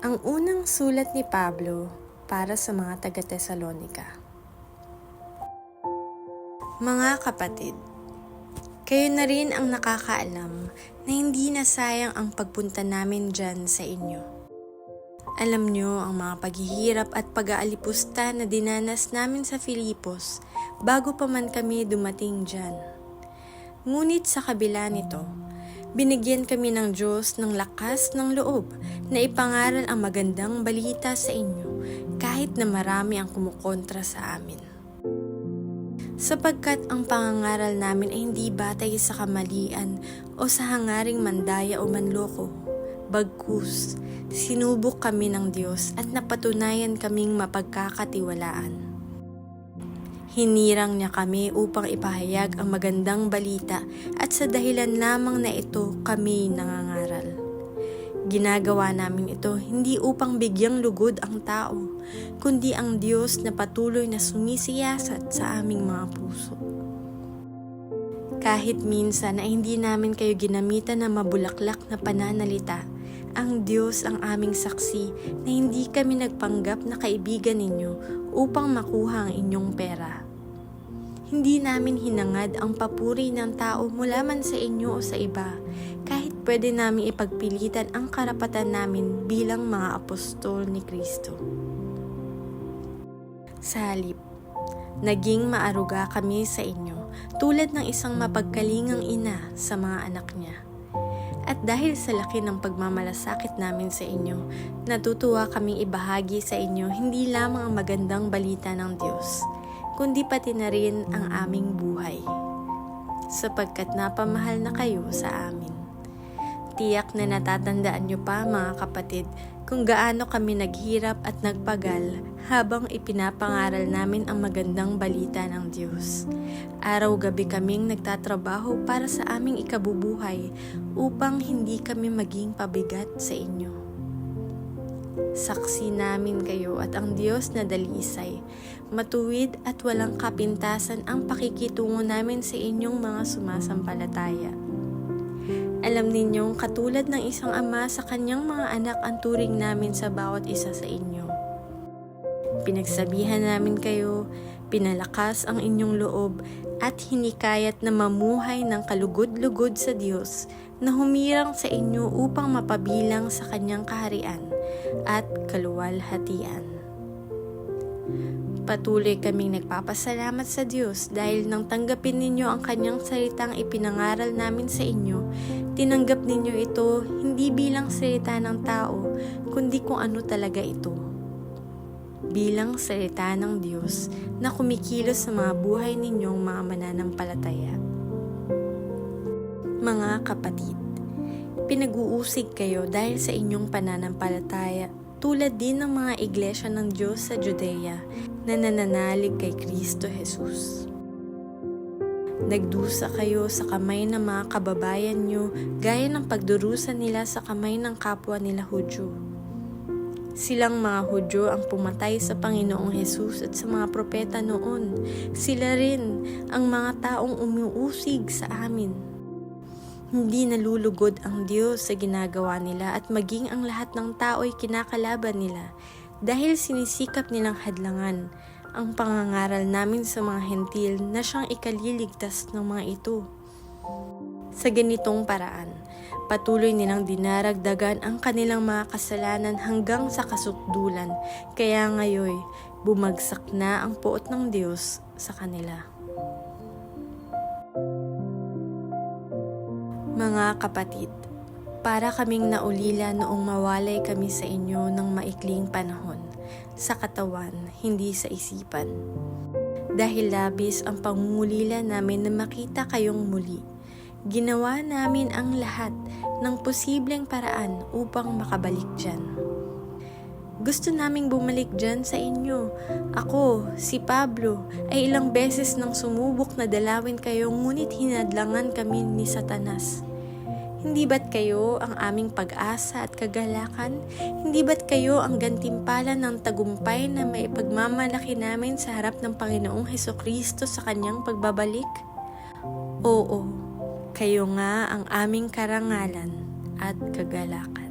Ang unang sulat ni Pablo para sa mga taga-Tesalonika. Mga kapatid, kayo na rin ang nakakaalam na hindi na sayang ang pagpunta namin dyan sa inyo. Alam nyo ang mga paghihirap at pag-aalipusta na dinanas namin sa Filipos bago pa man kami dumating dyan. Ngunit sa kabila nito, binigyan kami ng Diyos ng lakas ng loob na ipangaral ang magandang balita sa inyo kahit na marami ang kumukontra sa amin. Sapagkat ang pangangaral namin ay hindi batay sa kamalian o sa hangaring mandaya o manloko. Bagkus, sinubok kami ng Diyos at napatunayan kaming mapagkakatiwalaan. Hinirang niya kami upang ipahayag ang magandang balita at sa dahilan lamang na ito kami nangangaral. Ginagawa namin ito hindi upang bigyang lugod ang tao, kundi ang Diyos na patuloy na sumisiyasat sa aming mga puso. Kahit minsan na hindi namin kayo ginamitan ng mabulaklak na pananalita, ang Diyos ang aming saksi na hindi kami nagpanggap na kaibigan ninyo upang makuha ang inyong pera. Hindi namin hinangad ang papuri ng tao mula man sa inyo o sa iba, kahit pwede namin ipagpilitan ang karapatan namin bilang mga apostol ni Kristo. Sa halip, naging maaruga kami sa inyo tulad ng isang mapagkalingang ina sa mga anak niya. At dahil sa laki ng pagmamalasakit namin sa inyo, natutuwa kaming ibahagi sa inyo hindi lamang ang magandang balita ng Diyos, kundi pati na rin ang aming buhay, sapagkat napamahal na kayo sa amin. Tiyak na natatandaan niyo pa mga kapatid kung gaano kami naghirap at nagpagal habang ipinapangaral namin ang magandang balita ng Diyos. Araw-gabi kaming nagtatrabaho para sa aming ikabubuhay upang hindi kami maging pabigat sa inyo. Saksi namin kayo at ang Diyos na dalisay, matuwid at walang kapintasan ang pakikitungo namin sa inyong mga sumasampalataya. Alam ninyong katulad ng isang ama sa kanyang mga anak ang turing namin sa bawat isa sa inyo. Pinagsabihan namin kayo, pinalakas ang inyong loob at hinikayat na mamuhay ng kalugod-lugod sa Diyos na humirang sa inyo upang mapabilang sa kanyang kaharian at kaluwalhatian. Patuloy kaming nagpapasalamat sa Diyos dahil nang tanggapin ninyo ang kanyang salitang ipinangaral namin sa inyo, tinanggap ninyo ito hindi bilang salita ng tao, kundi kung ano talaga ito. Bilang salita ng Diyos na kumikilos sa mga buhay ninyong mga mananampalataya. Mga kapatid, pinag-uusig kayo dahil sa inyong pananampalataya tulad din ng mga iglesia ng Diyos sa Judea na nananalig kay Kristo Jesus. Nagdusa kayo sa kamay ng mga kababayan nyo gaya ng pagdurusa nila sa kamay ng kapwa nila Hudyo. Silang mga Hudyo ang pumatay sa Panginoong Jesus at sa mga propeta noon. Sila rin ang mga taong umuusig sa amin. Hindi nalulugod ang Diyos sa ginagawa nila at maging ang lahat ng tao ay kinakalaban nila dahil sinisikap nilang hadlangan ang pangangaral namin sa mga hentil na siyang ikaliligtas ng mga ito. Sa ganitong paraan, patuloy nilang dinaragdagan ang kanilang mga kasalanan hanggang sa kasukdulan, kaya ngayon bumagsak na ang puot ng Diyos sa kanila. Mga kapatid, para kaming naulila noong mawalay kami sa inyo ng maikling panahon, sa katawan, hindi sa isipan. Dahil labis ang pangungulila namin na makita kayong muli, ginawa namin ang lahat ng posibleng paraan upang makabalik dyan. Gusto naming bumalik dyan sa inyo. Ako, si Pablo, ay ilang beses nang sumubok na dalawin kayo ngunit hinadlangan kami ni Satanas. Hindi ba't kayo ang aming pag-asa at kagalakan? Hindi ba't kayo ang gantimpala ng tagumpay na may pagmamalaki namin sa harap ng Panginoong Hesukristo sa kanyang pagbabalik? Oo, kayo nga ang aming karangalan at kagalakan.